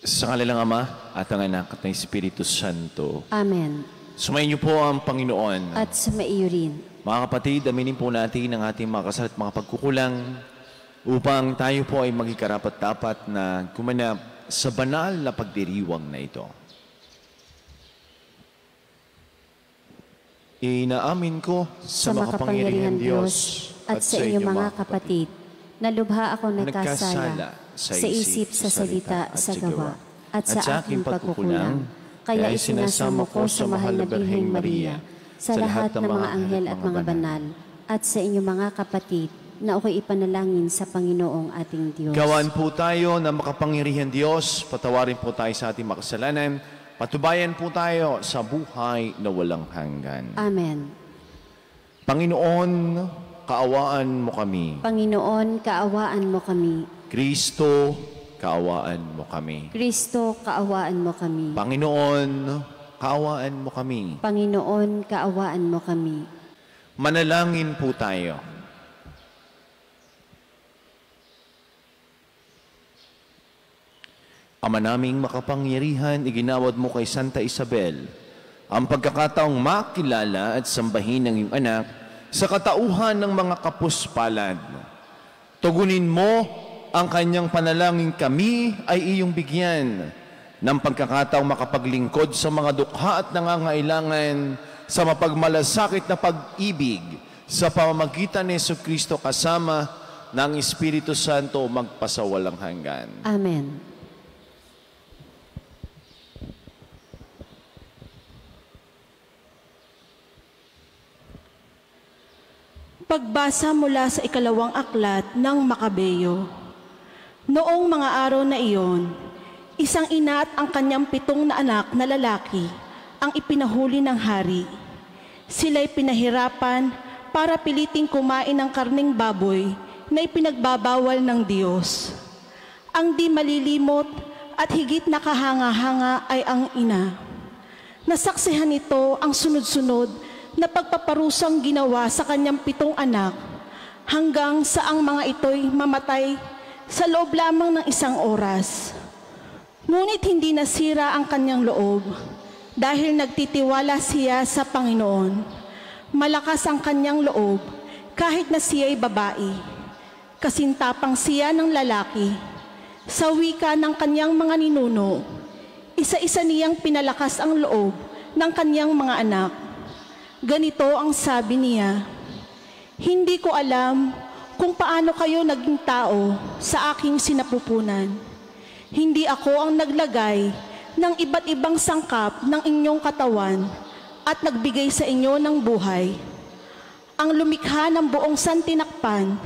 Sa ngala ng Ama at ng Anak at ng Espiritu Santo. Amen. Sumayin niyo po ang Panginoon. At sumaiyo rin. Mga kapatid, aminin po natin ang ating mga kasal at mga pagkukulang upang tayo po ay maging karapat-dapat na gumanap sa banal na pagdiriwang na ito. Inaamin ko sa makapangyarihan Diyos at sa inyo mga kapatid, na lubha ako nagkasala sa isip, sa salita, sa gawa, at sa aking pagkukulang. Kaya isinasamo ko sa mahal na Birheng Maria, sa lahat ng mga anghel at mga banal, at sa inyo mga kapatid, na ako'y ipanalangin sa Panginoong ating Diyos. Gawan po tayo ng makapangyarihan Diyos, patawarin po tayo sa ating makasalanan, patubayan po tayo sa buhay na walang hanggan. Amen. Panginoon, kaawaan mo kami. Panginoon, kaawaan mo kami. Kristo, kaawaan mo kami. Kristo, kaawaan mo kami. Panginoon, kaawaan mo kami. Panginoon, kaawaan mo kami. Manalangin po tayo. Ama naming makapangyarihan, iginawad mo kay Santa Isabel ang pagkakataong makilala at sambahin ng iyong anak sa katauhan ng mga kapuspalad. Tugunin mo ang kanyang panalangin, kami ay iyong bigyan ng pagkakataong makapaglingkod sa mga dukha at nangangailangan sa mapagmalasakit na pag-ibig sa pamamagitan ni Jesucristo kasama ng Espiritu Santo magpasawalang hanggan. Amen. Pagbasa mula sa ikalawang aklat ng Makabeyo. Noong mga araw na iyon, isang ina at ang kanyang 7 na anak na lalaki ang ipinahuli ng hari. Sila'y pinahirapan para piliting kumain ng karneng baboy na ipinagbabawal ng Diyos. Ang di malilimot at higit na kahanga-hanga ay ang ina. Nasaksihan nito ang sunod-sunod na pagpaparusang ginawa sa kanyang 7 anak hanggang sa ang mga ito'y mamatay sa loob lamang ng 1 oras. Ngunit hindi nasira ang kanyang loob dahil nagtitiwala siya sa Panginoon. Malakas ang kanyang loob kahit na siya'y babae. Kasintapang siya ng lalaki. Sa wika ng kanyang mga ninuno, isa-isa niyang pinalakas ang loob ng kanyang mga anak. Ganito ang sabi niya, "Hindi ko alam kung paano kayo naging tao sa aking sinapupunan. Hindi ako ang naglagay ng iba't ibang sangkap ng inyong katawan at nagbigay sa inyo ng buhay. Ang lumikha ng buong santinakpan,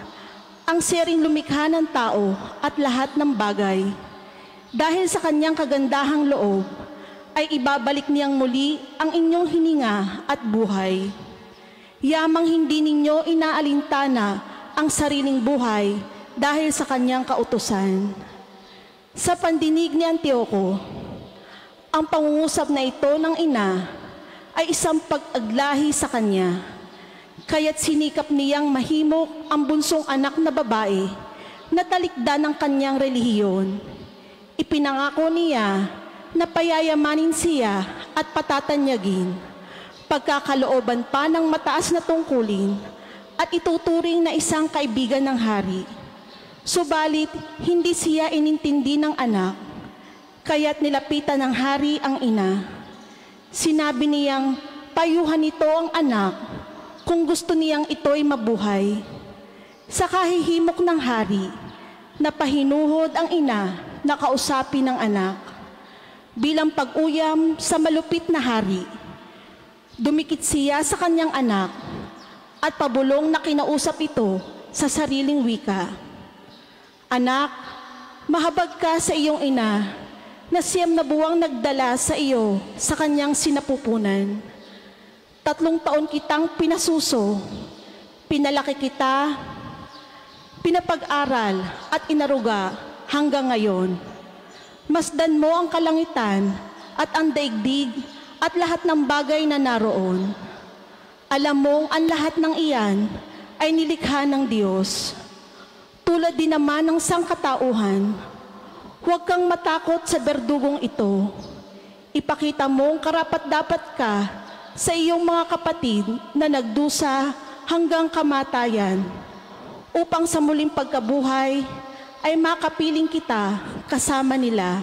ang siyang lumikha ng tao at lahat ng bagay. Dahil sa kanyang kagandahang loob, ay ibabalik niyang muli ang inyong hininga at buhay. Yamang hindi ninyo inaalintana ang sariling buhay dahil sa kanyang kautusan." Sa pandinig ni Antioco, ang pangungusap na ito ng ina ay isang pag-aglahi sa kanya. Kaya't sinikap niyang mahimok ang bunsong anak na babae na talikdan ng kanyang relihiyon. Ipinangako niya na payayamanin siya at patatanyagin, pagkakalooban pa ng mataas na tungkulin, at ituturing na isang kaibigan ng hari. Subalit, hindi siya inintindi ng anak, kaya't nilapitan ng hari ang ina. Sinabi niyang payuhan nito ang anak kung gusto niyang ito'y mabuhay. Sa kahihimok ng hari, napahinuhod ang ina na kausapin ng anak. Bilang pag-uyam sa malupit na hari, dumikit siya sa kanyang anak at pabulong na kinausap ito sa sariling wika. "Anak, mahabag ka sa iyong ina na 9 na buwang nagdala sa iyo sa kanyang sinapupunan. 3 taon kitang pinasuso, pinalaki kita, pinapag-aral at inaruga hanggang ngayon. Masdan mo ang kalangitan at ang daigdig at lahat ng bagay na naroon. Alam mong ang lahat ng iyan ay nilikha ng Diyos. Tulad din naman ng sangkatauhan, Huwag kang matakot sa berdugong ito. Ipakita mong karapat-dapat ka sa iyong mga kapatid na nagdusa hanggang kamatayan, upang sa muling pagkabuhay ay makapiling kita kasama nila.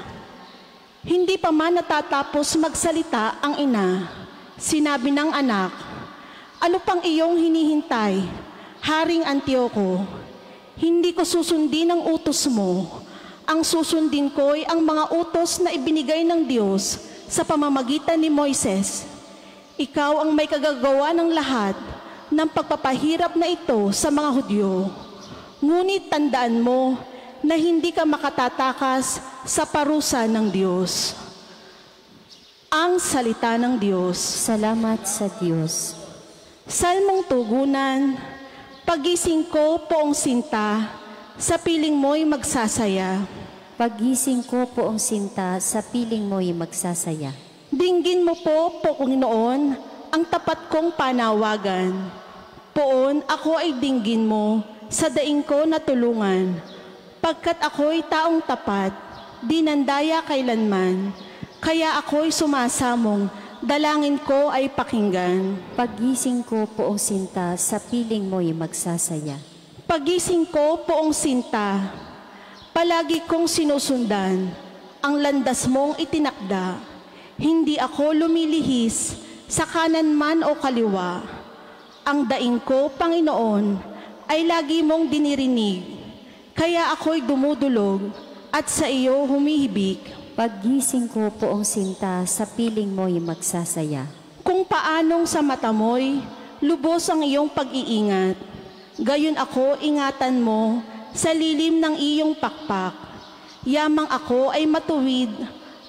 Hindi pa man natatapos magsalita ang ina, sinabi ng anak, "Ano pang iyong hinihintay, Haring Antioco? Hindi ko susundin ang utos mo. Ang susundin ko'y ang mga utos na ibinigay ng Diyos sa pamamagitan ni Moises. Ikaw ang may kagagawa ng lahat ng pagpapahirap na ito sa mga Hudyo. Ngunit tandaan mo na hindi ka makatatakas sa parusa ng Diyos." Ang salita ng Diyos. Salamat sa Diyos. Salmong tugunan. Pagising ko, poong sinta, sa piling mo'y magsasaya. Pagising ko, poong sinta, sa piling mo'y magsasaya. Dinggin mo po, Panginoon, ang tapat kong panawagan. Poon, ako ay dinggin mo sa daing ko na tulungan. Pagkat ako'y taong tapat, di nandaya kailanman. Kaya ako'y sumasamong, dalangin ko ay pakinggan. Pagising ko, poong sinta, sa piling mo'y magsasaya. Pagising ko, poong sinta, palagi kong sinusundan ang landas mong itinakda. Hindi ako lumilihis sa kanan man o kaliwa. Ang daing ko, Panginoon, ay lagi mong dinirinig. Kaya ako'y dumudulog at sa iyo humihibik. Pagising ko, poong sinta, sa piling mo'y magsasaya. Kung paanong sa mata mo'y lubos ang iyong pag-iingat, gayon ako ingatan mo sa lilim ng iyong pakpak. Yamang ako ay matuwid,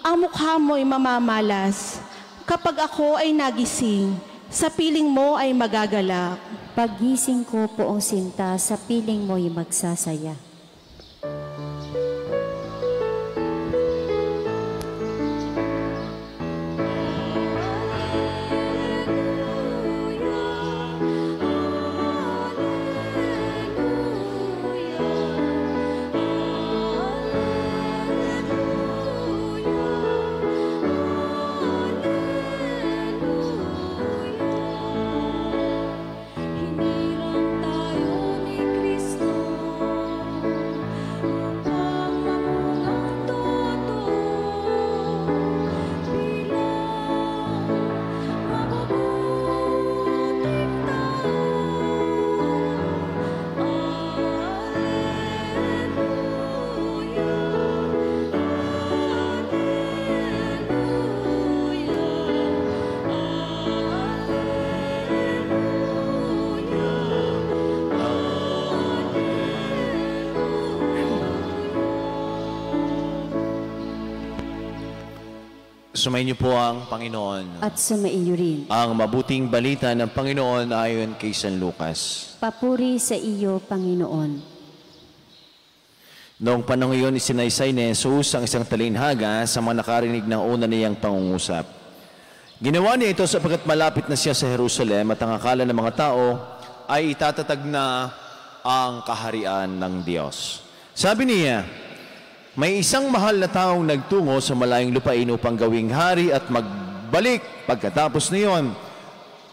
ang mukha mo'y mamamalas. Kapag ako ay nagising, sa piling mo ay magagalak. Pagising ko, poong sinta, sa piling mo'y magsasaya. Sumayin niyo po ang Panginoon. At sumaiyo rin. Ang mabuting balita ng Panginoon ayon kay San Lucas. Papuri sa iyo, Panginoon. Noong panahon iyon, isinaysay ni Jesus ang isang talinhaga sa mga nakarinig ng una niyang pangungusap. Ginawa niya ito sapagkat malapit na siya sa Jerusalem at ang akala ng mga tao ay itatatag na ang kaharian ng Diyos. Sabi niya, may isang mahal na taong nagtungo sa malayong lupain upang gawing hari at magbalik pagkatapos niyon.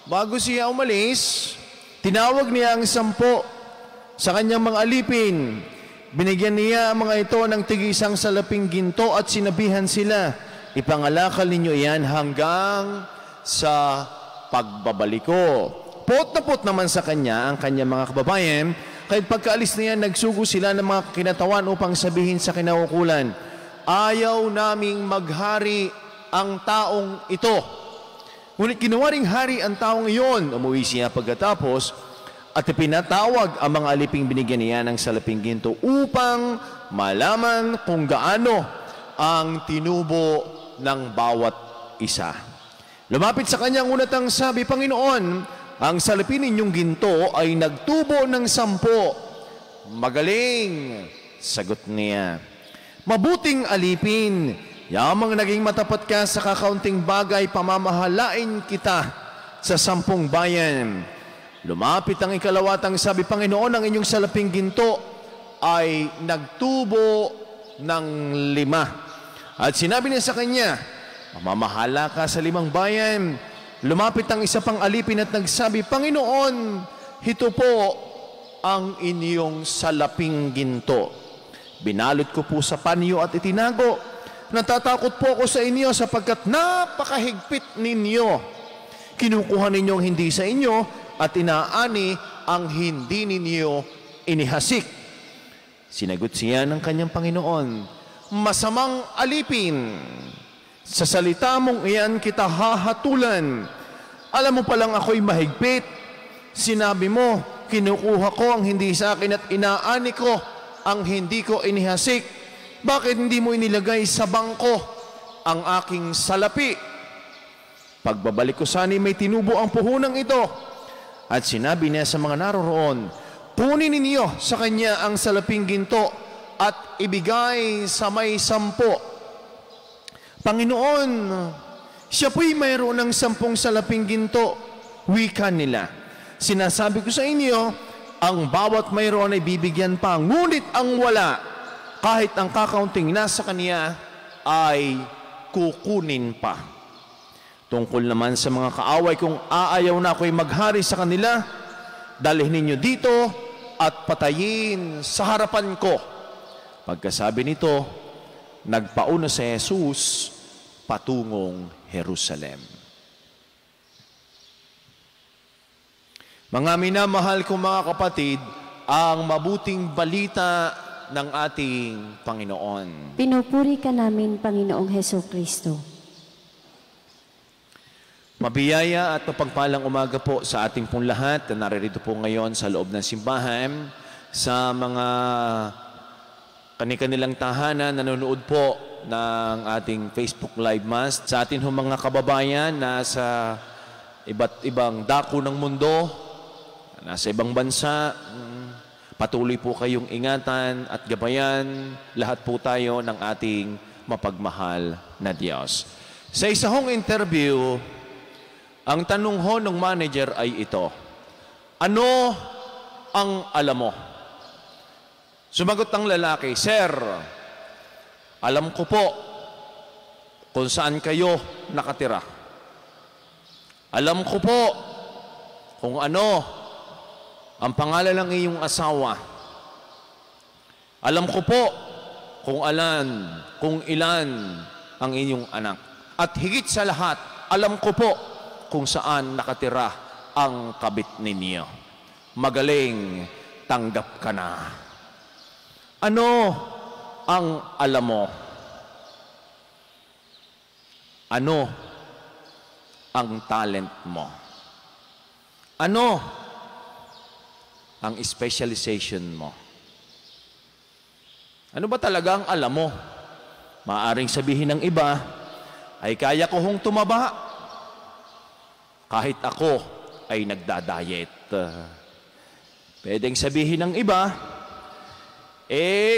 Bago siya umalis, tinawag niya ang 10 sa kanyang mga alipin. Binigyan niya ang mga ito ng tig-isang salaping ginto at sinabihan sila, ipangalakal ninyo iyan hanggang sa pagbabalik ko. Pot na pot naman sa kanya ang kanyang mga kababayan. Kahit pagkaalis niya, nagsugo sila ng mga kinatawan upang sabihin sa kinaukulan, ayaw naming maghari ang taong ito. Ngunit ginawa ring hari ang taong iyon. Umuwi siya pagkatapos at ipinatawag ang mga aliping binigyan niya ng salaping ginto upang malaman kung gaano ang tinubo ng bawat isa. Lumapit sa kanyang unatang sabi, Panginoon, ang salapin ninyong ginto ay nagtubo ng 10. Magaling, sagot niya. Mabuting alipin, yamang naging matapat ka sa kakaunting bagay, pamamahalain kita sa 10 bayan. Lumapit ang ikalawatang sabi, Panginoon, ang inyong salaping ginto ay nagtubo ng 5. At sinabi niya sa kanya, mamamahala ka sa 5 bayan. Lumapit ang isa pang alipin at nagsabi, Panginoon, ito po ang inyong salaping ginto. Binalot ko po sa panyo at itinago. Natatakot po ako sa inyo sapagkat napakahigpit ninyo. Kinukuha ninyo ang hindi sa inyo at inaani ang hindi ninyo inihasik. Sinagot siya ng kanyang Panginoon, masamang alipin, sa salita mong iyan kita hahatulan. Alam mo palang ako'y mahigpit. Sinabi mo, kinukuha ko ang hindi sa akin at inaani ko ang hindi ko inihasik. Bakit hindi mo inilagay sa bangko ang aking salapi? Pagbabalik ko sana'y may tinubo ang puhunang ito. At sinabi niya sa mga naroroon, punin ninyo sa kanya ang salaping ginto at ibigay sa may 10. Panginoon, siya po'y mayroon ng 10 salaping ginto. Wika nila, sinasabi ko sa inyo, ang bawat mayroon ay bibigyan pa, ngunit ang wala, kahit ang kakaunting nasa kanya, ay kukunin pa. Tungkol naman sa mga kaaway, kung aayaw na ako'y maghari sa kanila, dalhin ninyo dito at patayin sa harapan ko. Pagkasabi nito, nagpauna si Jesus patungong Jerusalem. Mga minamahal kong mga kapatid, ang mabuting balita ng ating Panginoon. Pinupuri ka namin, Panginoong Hesukristo. Mabiyaya at mapagpalang umaga po sa ating pong lahat na naririto po ngayon sa loob ng simbahan, sa mga kani-kanilang tahanan, nanonood po ng ating Facebook Live Mass, sa ating mga kababayan na sa iba't ibang dako ng mundo, nasa ibang bansa, patuloy po kayong ingatan at gabayan lahat po tayo ng ating mapagmahal na Diyos. Sa isa hong interview, ang tanong ho ng manager ay ito, ano ang alam mo? Sumagot ang lalaki, Sir, alam ko po kung saan kayo nakatira. Alam ko po kung ano ang pangalan ng iyong asawa. Alam ko po kung ilan ang inyong anak. At higit sa lahat, alam ko po kung saan nakatira ang kabit ninyo. Magaling, tanggap ka na. Ano ang alam mo? Ano ang talent mo? Ano ang specialization mo? Ano ba talaga ang alam mo? Maaring sabihin ng iba, ay kaya ko hong tumaba kahit ako ay nagda-diet. Pwedeng sabihin ng iba,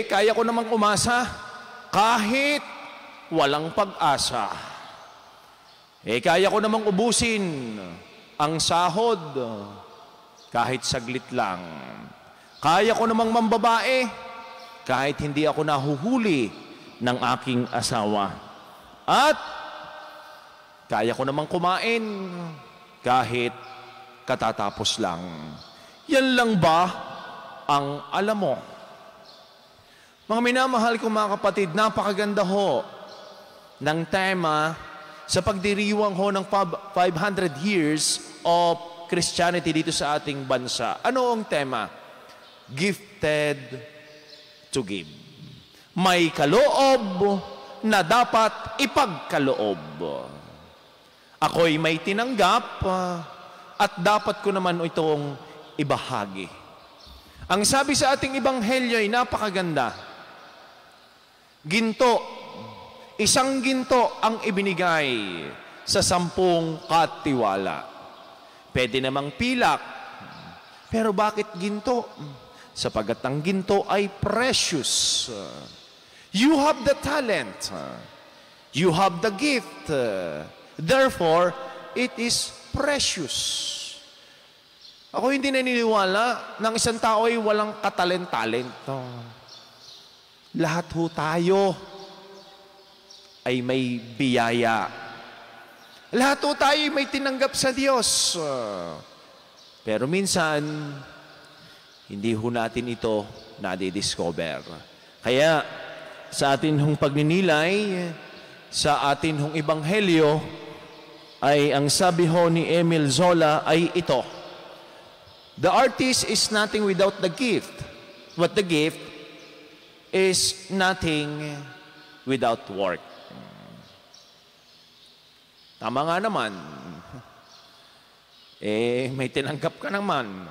kaya ko namang umasa kahit walang pag-asa. Kaya ko namang ubusin ang sahod kahit saglit lang. Kaya ko namang mambabae kahit hindi ako nahuhuli ng aking asawa. At kaya ko namang kumain kahit katatapos lang. Yan lang ba ang alam mo? Mga minamahal kong mga kapatid, napakaganda ho ng tema sa pagdiriwang ho ng 500 years of Christianity dito sa ating bansa. Ano ang tema? Gifted to give. May kaloob na dapat ipagkaloob. Ako'y may tinanggap at dapat ko naman itong ibahagi. Ang sabi sa ating ebanghelyo ay napakaganda. Ginto, isang ginto ang ibinigay sa 10 katiwala. Pwede namang pilak, pero bakit ginto? Sapagat ang ginto ay precious. You have the talent. You have the gift. Therefore, it is precious. Ako hindi naniniwala ng isang tao ay walang katalent-talent. Lahat ho tayo ay may biyaya. Lahat ho tayo ay may tinanggap sa Diyos. Pero minsan, hindi ho natin ito nadidiscover. Kaya, sa atin hong pagninilay, sa atin hong ebanghelyo, ay ang sabi ho ni Emile Zola ay ito: the artist is nothing without the gift, but the gift is nothing without work. Tama nga naman. May tinanggap ka naman.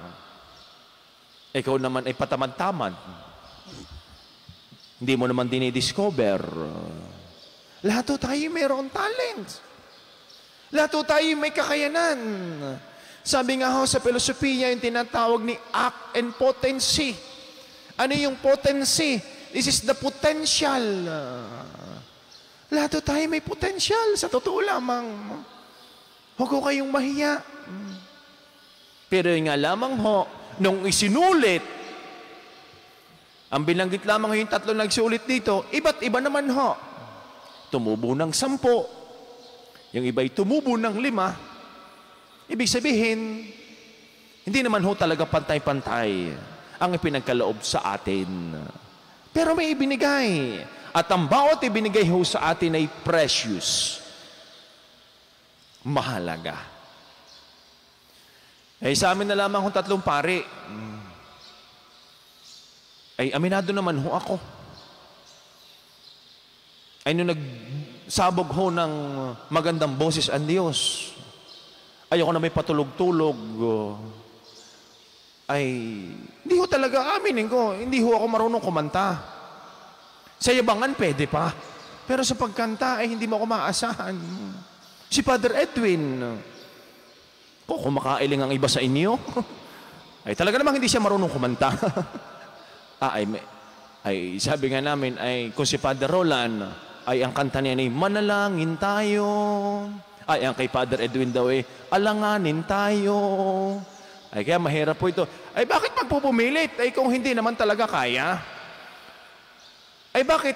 Ikaw naman ay patamad-tamad. Hindi mo naman dinidiscover. Lahat o tayo mayroong talent. Lahat o tayo may kakayanan. Sabi nga ho sa filosofiya, yung tinatawag ni act and potency. Ano yung potency? This is the potential. Lahat o tayo may potential. Sa totoo lamang. Huwag ko kayong mahiya. Pero yung nga lamang ho, nung isinulit, ang binanggit lamang yung 3 nagsulit dito, iba't iba naman ho. Tumubo ng 10. Yung iba'y tumubo ng 5. Ibig sabihin, hindi naman ho talaga pantay-pantay ang ipinagkaloob sa atin. Pero may ibinigay. At ang bawat ibinigay ho sa atin ay precious. Mahalaga. Sa amin na lamang kung 3 pari, ay aminado naman ho ako. Ay nung nagsabog ho ng magandang boses ang Diyos, ayoko na may patulog-tulog, ay hindi ho talaga aminin ko, hindi ho ako marunong kumanta. Sa yabangan, pwede pa. Pero sa pagkanta, ay hindi mo ako maasahan. Si Father Edwin, kung kumakailing ang iba sa inyo, ay talaga namang hindi siya marunong kumanta. Sabi nga namin, ay kung si Father Roland, ay ang kanta niya ay manalangin tayo. Ay ang kay Father Edwin daw ay alanganin tayo. Ay kaya mahirap po ito. Ay bakit magpupumilit? Ay kung hindi naman talaga kaya. Ay bakit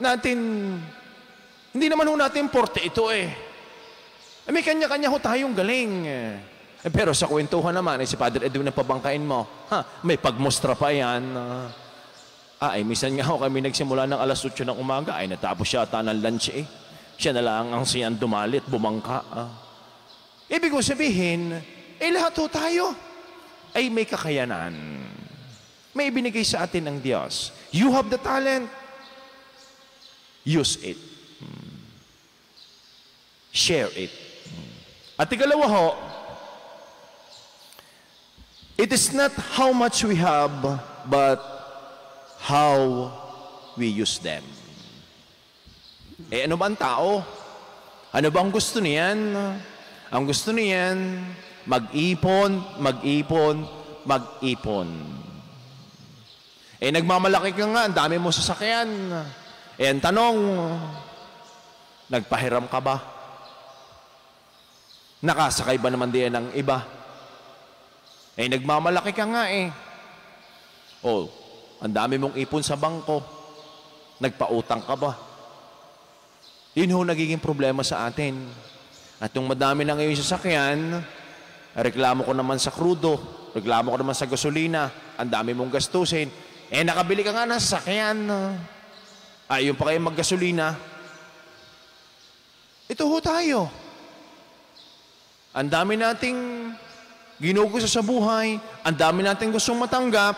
natin, hindi naman ho natin porte ito may kanya-kanya ho tayong galing. Pero sa kwentuhan naman, si Father Edwin na pabangkain mo, may pagmostra pa yan. Minsan nga ho kami nagsimula ng alas 8 ng umaga, ay natapos siya ata ng lunch Siya na lang ang siyang dumalit, bumangka. Ibig ko sabihin, lahat ho tayo ay may kakayanan. May ibinigay sa atin ng Diyos. You have the talent. Use it. Share it. At ikalawa ho, it is not how much we have, but how we use them. Ano ba ang tao? Ano ba ang gusto niyan? Ang gusto niyan, mag-ipon, mag-ipon, mag-ipon. Nagmamalaki ka nga, ang dami mo sasakyan. Ang tanong, nagpahiram ka ba? Nakasakay ba naman diyan ng iba? Nagmamalaki ka nga ang dami mong ipon sa bangko. Nagpautang ka ba? Yun ho nagiging problema sa atin. At yung madami na ngayon sasakyan, reklamo ko naman sa krudo, reklamo ko naman sa gasolina, ang dami mong gastusin. Nakabili ka nga ng sasakyan. Yung pa kayo maggasolina. Ito ho tayo. Ang dami nating ginugusto sa buhay, ang dami nating gustong matanggap,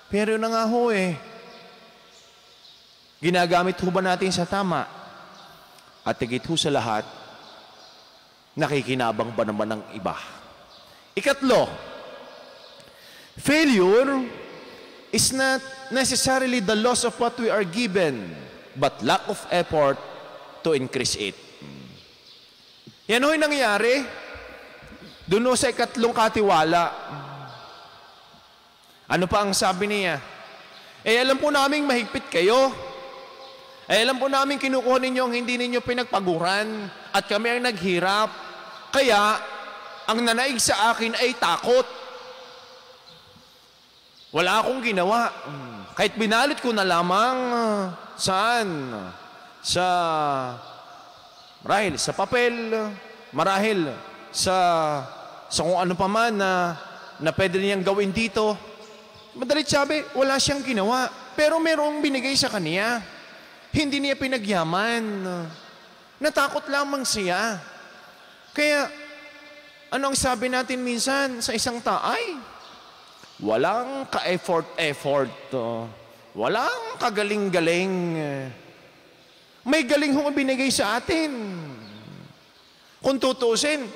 pero na nga ho ginagamit ho ba natin sa tama? At higit ho sa lahat, nakikinabang ba naman ng iba? Ikatlo, failure is not necessarily the loss of what we are given, but lack of effort to increase it. Yan ho'y nangyari doon sa ikatlong katiwala. Ano pa ang sabi niya? Alam po namin mahigpit kayo. Alam po namin kinukuha ninyo ang hindi ninyo pinagpaguran at kami ang naghirap. Kaya, ang nanaig sa akin ay takot. Wala akong ginawa. Kahit binalot ko na lamang saan? Marahil sa papel, marahil sa kung ano pa man na pwede niyang gawin dito. Madalit sabi, wala siyang ginawa. Pero merong binigay sa kanya. Hindi niya pinagyaman. Natakot lamang siya. Kaya, ano ang sabi natin minsan sa isang taay? Walang ka-effort. Walang kagaling-galing. May galing hong binigay sa atin. Kung tutusin,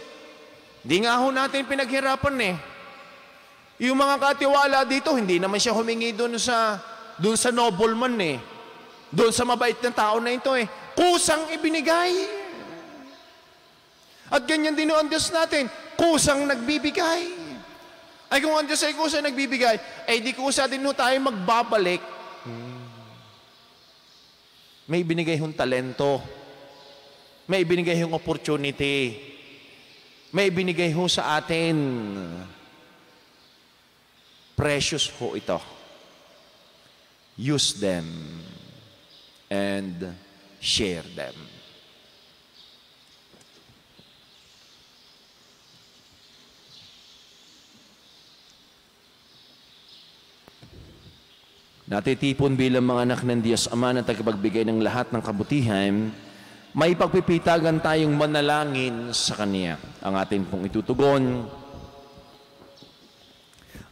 di nga ho natin pinaghirapan eh. Yung mga katiwala dito, hindi naman siya humingi doon sa nobleman eh. Doon sa mabait na tao na ito eh. Kusang ibinigay. At ganyan din ang Diyos natin. Kusang nagbibigay. Ay kung ang Diyos ay kusang nagbibigay, ay di kusa din ho tayo magbabalik. May binigay hong talento. May binigay hong opportunity. May binigay ho sa atin. Precious ho ito. Use them and share them. Natitipon bilang mga anak ng Diyos Ama na tagapagbigay ng lahat ng kabutihan, may pagpipitagan tayong manalangin sa Kanya. Ang atin pong itutugon,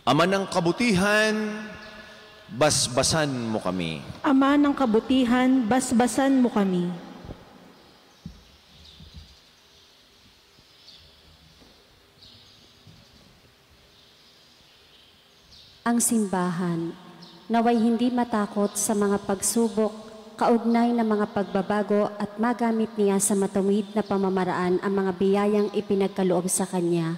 Ama ng kabutihan, basbasan mo kami. Ama ng kabutihan, basbasan mo kami. Ang simbahan, naway hindi matakot sa mga pagsubok, kaugnay na mga pagbabago at magamit niya sa matuwid na pamamaraan ang mga biyayang ipinagkaloob sa Kanya.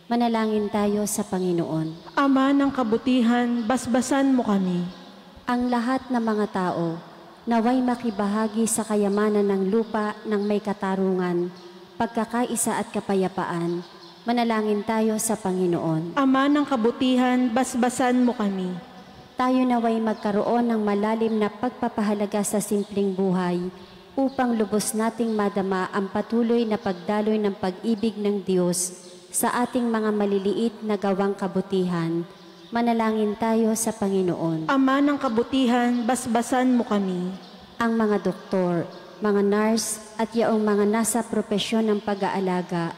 Manalangin tayo sa Panginoon. Ama ng kabutihan, basbasan mo kami. Ang lahat ng mga tao, naway makibahagi sa kayamanan ng lupa ng may katarungan, pagkakaisa at kapayapaan. Manalangin tayo sa Panginoon. Ama ng kabutihan, basbasan mo kami. Tayo naway magkaroon ng malalim na pagpapahalaga sa simpleng buhay upang lubos nating madama ang patuloy na pagdaloy ng pag-ibig ng Diyos sa ating mga maliliit na gawang kabutihan. Manalangin tayo sa Panginoon. Ama ng kabutihan, basbasan mo kami. Ang mga doktor, mga nurse at yaong mga nasa propesyon ng pag-aalaga,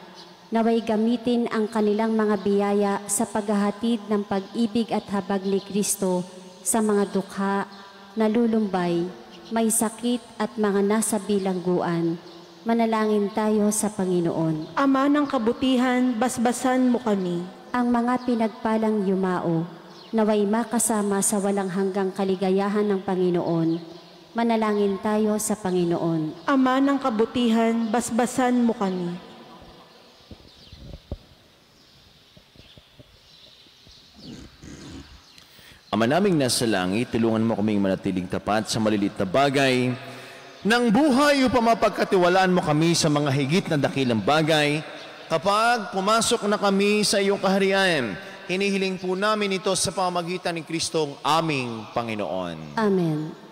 naway gamitin ang kanilang mga biyaya sa paghahatid ng pag-ibig at habag ni Kristo sa mga dukha, nalulumbay, may sakit at mga nasa bilangguan. Manalangin tayo sa Panginoon. Ama ng kabutihan, basbasan mo kami. Ang mga pinagpalang yumao, naway makasama sa walang hanggang kaligayahan ng Panginoon. Manalangin tayo sa Panginoon. Ama ng kabutihan, basbasan mo kami. Ama naming nasa langit, tulungan mo kaming manatiling tapat sa maliliit na bagay ng buhay upang mapagkatiwalaan mo kami sa mga higit na dakilang bagay. Kapag pumasok na kami sa iyong kaharian, hinihiling po namin ito sa pamamagitan ni Kristong aming Panginoon. Amen.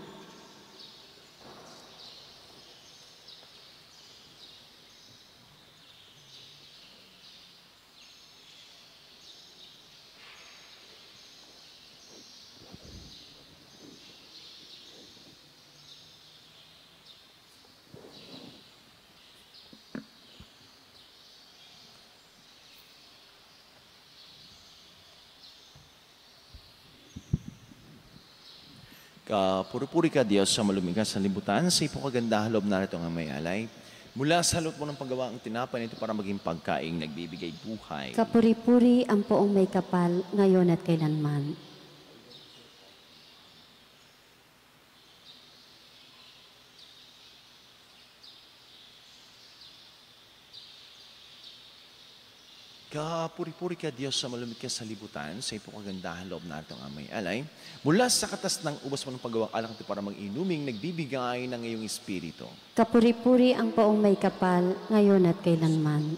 Puri-puri ka, Diyos, sa malumigas sa libutan, sa ipong kagandahan loob na ito ang may alay. Mula sa loob mo ng paggawa ang tinapay nito para maging pagkaing nagbibigay buhay. Kapuri-puri ang poong may kapal, ngayon at kailanman. Kapuri-puri ka, Diyos, sa malumigas sa libutan, sa ipong kagandahan loob na ito ang may alay. Mula sa katas ng ubas mo ng paggawang alak ito para mag-inuming nagbibigay ng iyong espiritu. Kapuri-puri ang poong may kapal, ngayon at kailanman.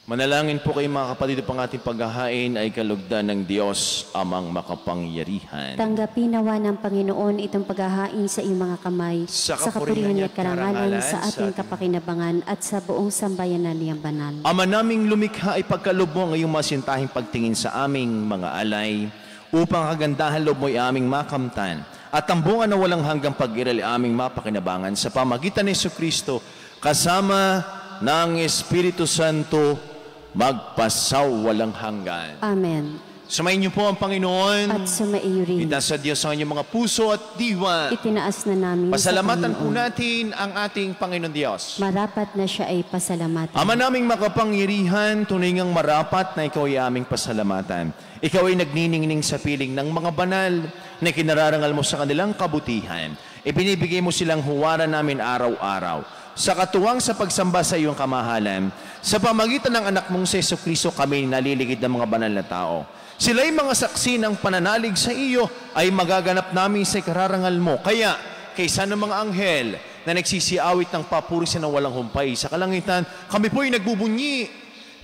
Manalangin po kayo mga kapatid, pang ating paghahain ay kalugdan ng Diyos amang makapangyarihan. Tanggapin nawa ng Panginoon itong paghahain sa iyong mga kamay, sa kapurihan at karangalan, sa ating kapakinabangan at sa buong sambayanan niyang banal. Ama naming lumikha, ay pagkaloob mo ang iyong masintahing pagtingin sa aming mga alay, upang kagandahan loob mo ay aming makamtan, at ang bunga na walang hanggang pag-iral aming mapakinabangan sa pamagitan ni Jesucristo, kasama ng Espiritu Santo, magpasaw walang hanggan. Amen. Sumayin niyo po ang Panginoon. At sumaiyo rin. Itaas sa Diyos ang inyong mga puso at diwa. Itinaas na namin Pasalamatan sa po natin ang ating Panginoon Diyos. Marapat na siya ay pasalamatan. Ama naming makapangyarihan, tunay ngang marapat na ikaw ay aming pasalamatan. Ikaw ay nagniningning sa piling ng mga banal na kinararangal mo sa kanilang kabutihan. Ibinibigay mo silang huwaran namin araw-araw. Sa katuwang sa pagsamba sa iyong kamahalan, sa pamagitan ng anak mong si Jesucristo kami naliligid ng mga banal na tao. Sila'y mga saksi ng pananalig sa iyo ay magaganap namin sa ikararangal mo. Kaya, kaysa ng mga anghel na nagsisiawit ng papurisan ng walang humpay sa kalangitan, kami po'y nagbubunyi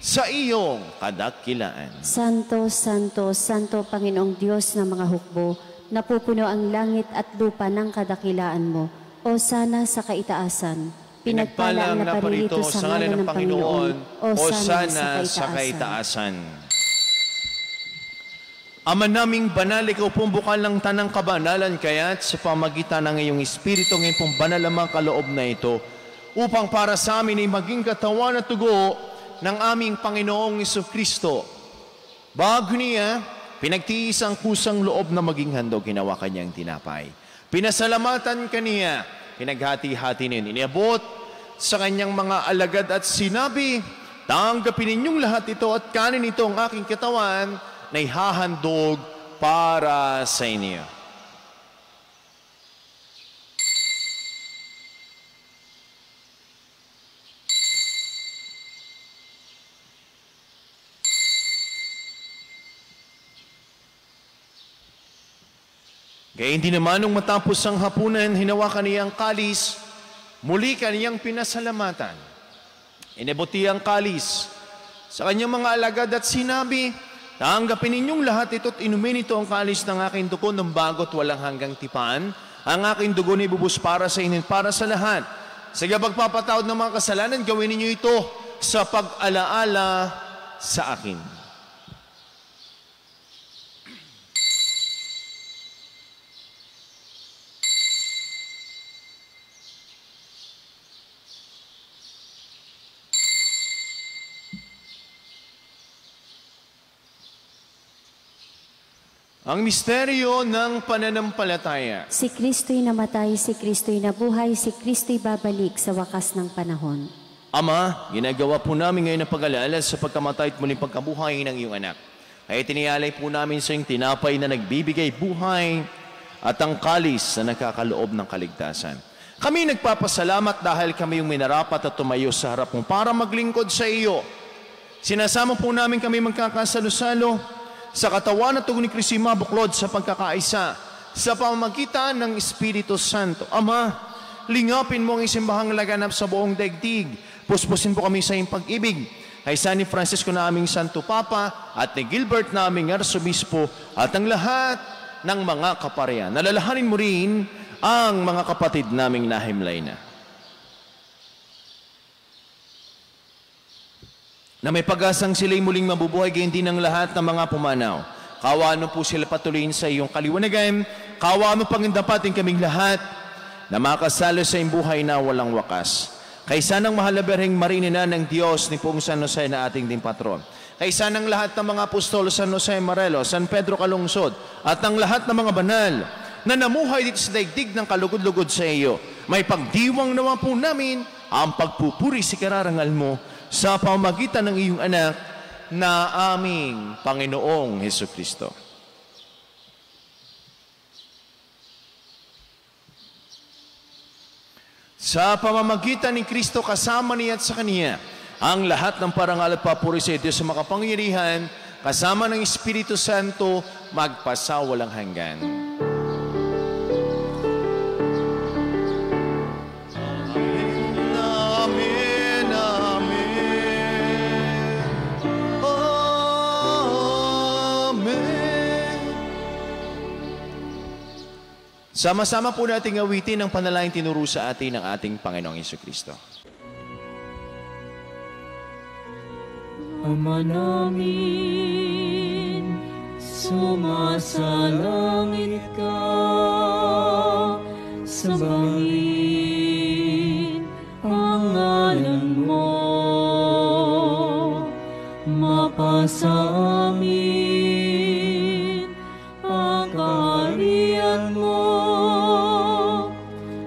sa iyong kadakilaan. Santo, Santo, Santo, Panginoong Diyos ng mga hukbo, napupuno ang langit at lupa ng kadakilaan mo. O sana sa kaitaasan. Pinagpala ang naparito sa ngalan ng Panginoon. O sana sa kaitaasan. Ama naming banal, ikaw pong bukal ng tanang kabanalan, kaya't sa pamagitan ng iyong Espiritu ngayon pong banal ang mga kaloob na ito, upang para sa amin ay maging katawan at tugo ng aming Panginoong Jesucristo. Bago niya, pinagtiis ang kusang loob na maging handog, ginawa kanyang tinapay. Pinasalamatan kaniya, pinaghati-hati niya, iniabot sa kanyang mga alagad at sinabi, tanggapin ninyong lahat ito at kanin ito ang aking katawan na ihahandog para sa inyo. Kaya hindi naman nung matapos ang hapunan, hinawakan niya ang kalis, muli kaniyang pinasalamatan. Inibuti ang kalis sa kanyang mga alagad at sinabi, tanggapin ninyong lahat ito at inumin ito ang kalis ng aking dugo ng bago't walang hanggang tipan. Ang aking dugo na ibubus para sa inyo para sa lahat. Sa pagpapatawad ng mga kasalanan, gawin ninyo ito sa pag-alaala sa akin. Ang misteryo ng pananampalataya. Si Kristo'y namatay, si Kristo'y nabuhay, si Kristo'y babalik sa wakas ng panahon. Ama, ginagawa po namin ngayon ang pag-alala sa pagkamatay at muling pagkabuhay ng iyong anak. Ay tiniyalay po namin sa iyong tinapay na nagbibigay buhay at ang kalis na nakakaloob ng kaligtasan. Kami nagpapasalamat dahil kami yung minarapat at tumayo sa harap mo para maglingkod sa iyo. Sinasama po namin kami magkakasalo-salo sa katawan at tugon ni Kristo mabuklod sa pagkakaisa sa pamamagitan ng Espiritu Santo. Ama, lingapin mo ang isimbahang laganap sa buong daigdig. Puspusin po kami sa iyong pag-ibig. Kay San ni Francisco na aming Santo Papa at ni Gilbert na aming Arsobispo at ang lahat ng mga kaparian. Nalalahanin mo rin ang mga kapatid naming nahimlay na may pag-asang sila'y muling mabubuhay, gayon din ng lahat ng mga pumanaw. Kaawaan mo po sila patuloyin sa iyong kaliwanagan. Kaawaan mo pangindapatin kaming lahat na makasalo sa iyong buhay na walang wakas. Kaysa ng mahal na Birheng Marinina ng Diyos ni Poong San Jose na ating ding patron. Kaysa ng lahat ng mga apostol, San Jose Morelos, San Pedro Calungsod, at ang lahat ng mga banal na namuhay dito sa daigdig ng kalugod-lugod sa iyo. May pagdiwang naman po namin ang pagpupuri sa kararangal mo sa pamamagitan ng iyong anak na aming Panginoong Jesucristo. Sa pamamagitan ni Kristo kasama niya at sa Kaniya, ang lahat ng parangal at papuri sa Diyos sa makapangyarihan, kasama ng Espiritu Santo, magpasawalang hanggan. Sama-sama po nating awitin ang panalangin tinuro sa atin ng ating Panginoong Jesucristo. Ama namin, sumasalangit ka, sambahin ang ngalan mo, mapasa amin ang kaharian mo,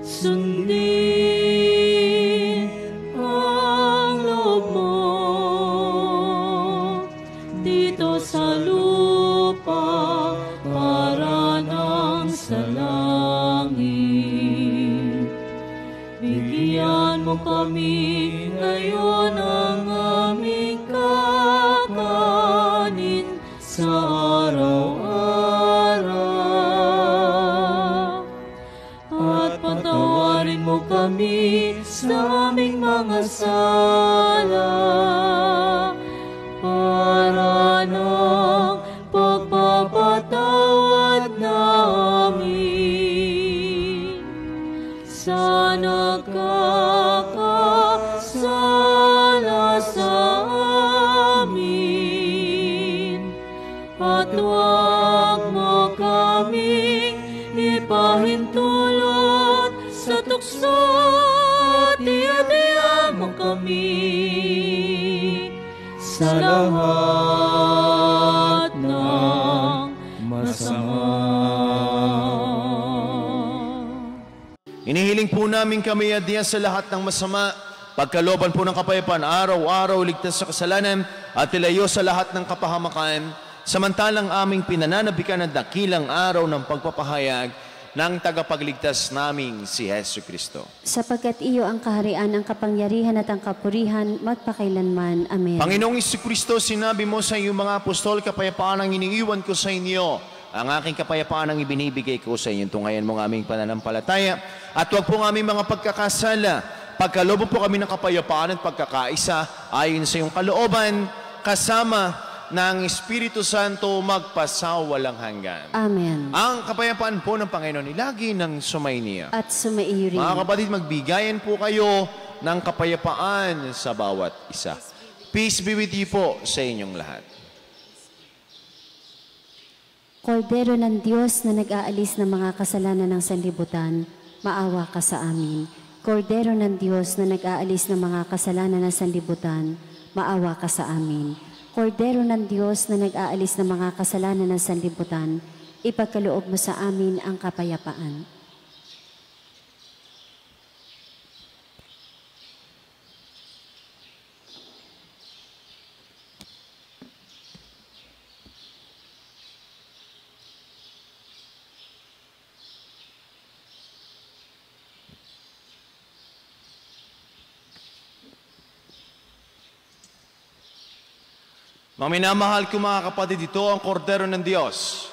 sundin ang loob mo dito sa lupa para nang sa langit. Bigyan mo kami ngayon ang aming kakanin sa araw-araw. At patawarin mo kami sa aming mga sala para ng pagpapatawad namin sa nagkakasala sa amin. At huwag mo kaming ipahintulot sa tukso, at iadya mo kami sa lahat ng masama. Inihiling po namin kami adya sa lahat ng masama, pagkalooban po ng kapayapaan, araw-araw ligtas sa kasalanan at ilayo sa lahat ng kapahamakan, samantalang aming pinananabikan ang dakilang araw ng pagpapahayag ng tagapagligtas naming si Jesucristo. Sapagkat iyo ang kaharian, ang kapangyarihan at ang kapurihan magpakailanman. Amen. Panginoong Jesucristo, sinabi mo sa iyong mga apostol, kapayapaan ang iniiwan ko sa inyo. Ang aking kapayapaan ang ibinibigay ko sa inyo. Tungayan mo ang aming pananampalataya at huwag po ang aming mga pagkakasala. Pagkalooban po kami ng kapayapaan at pagkakaisa ayon sa iyong kalooban, kasama ng Espiritu Santo magpasawalang hanggan. Amen. Ang kapayapaan po ng Panginoon ilagi ng sumaiya. At sumaiyo rin. Mga kapatid, magbigayan po kayo ng kapayapaan sa bawat isa. Peace be with you po sa inyong lahat. Kordero ng Diyos na nag-aalis ng mga kasalanan ng sanlibutan, maawa ka sa amin. Kordero ng Diyos na nag-aalis ng mga kasalanan ng sanlibutan, maawa ka sa amin. Kordero ng Diyos na nag-aalis ng mga kasalanan ng sanlibutan, ipagkaloob mo sa amin ang kapayapaan. Mga minamahal ko mga kapatid, ito ang kordero ng Diyos.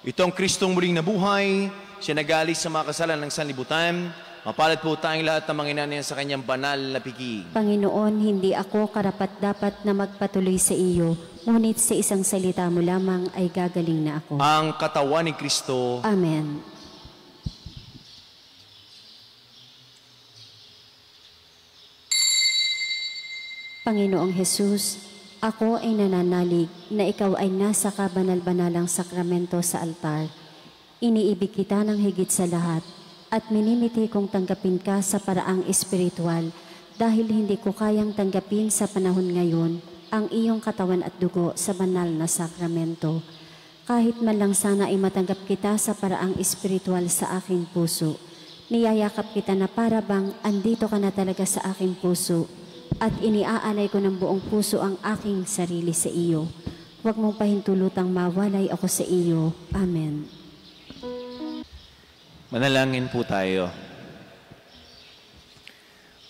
Ito ang Kristong muling nabuhay, siya nag-aalis sa mga kasalanan ng sanlibutan. Mapalad po tayong lahat ng mga inaniyan sa kanyang banal na piging. Panginoon, hindi ako karapat-dapat na magpatuloy sa iyo, ngunit sa isang salita mo lamang ay gagaling na ako. Ang katawan ni Kristo. Amen. Panginoong Jesus, ako ay nananalig na ikaw ay nasa kabanal-banalang sakramento sa altar. Iniibig kita ng higit sa lahat at minimiti kong tanggapin ka sa paraang espiritual dahil hindi ko kayang tanggapin sa panahon ngayon ang iyong katawan at dugo sa banal na sakramento. Kahit man lang sana ay matanggap kita sa paraang espiritual sa aking puso. Niyayakap kita na para bang andito ka na talaga sa aking puso at iniaalay ko ng buong puso ang aking sarili sa iyo. Huwag mong pahintulutang mawalay ako sa iyo. Amen. Manalangin po tayo.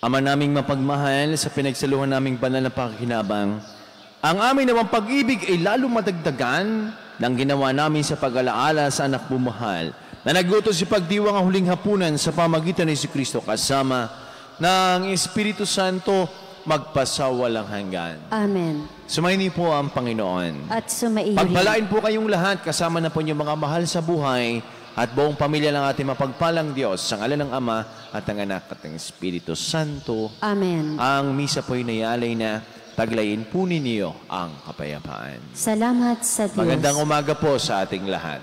Ama naming mapagmahal, sa pinagsaluhan naming banal na pakikinabang, ang aming nawang pag-ibig ay lalo madagdagan ng ginawa namin sa pag-alaala sa anak bumahal na naglutos si pagdiwang ang huling hapunan sa pamagitan ni Jesucristo kasama ng Espiritu Santo magpasawalang hanggan. Amen. Sumayin po ang Panginoon. At sumaiyo rin. Pagpalain po kayong lahat kasama na po yung mga mahal sa buhay at buong pamilya ng ating mapagpalang Diyos, sa ngalan ng Ama at ng Anak at ng Espiritu Santo. Amen. Ang misa po'y nayalay na. Taglayin po ninyo ang kapayapaan. Salamat sa Diyos. Magandang umaga po sa ating lahat.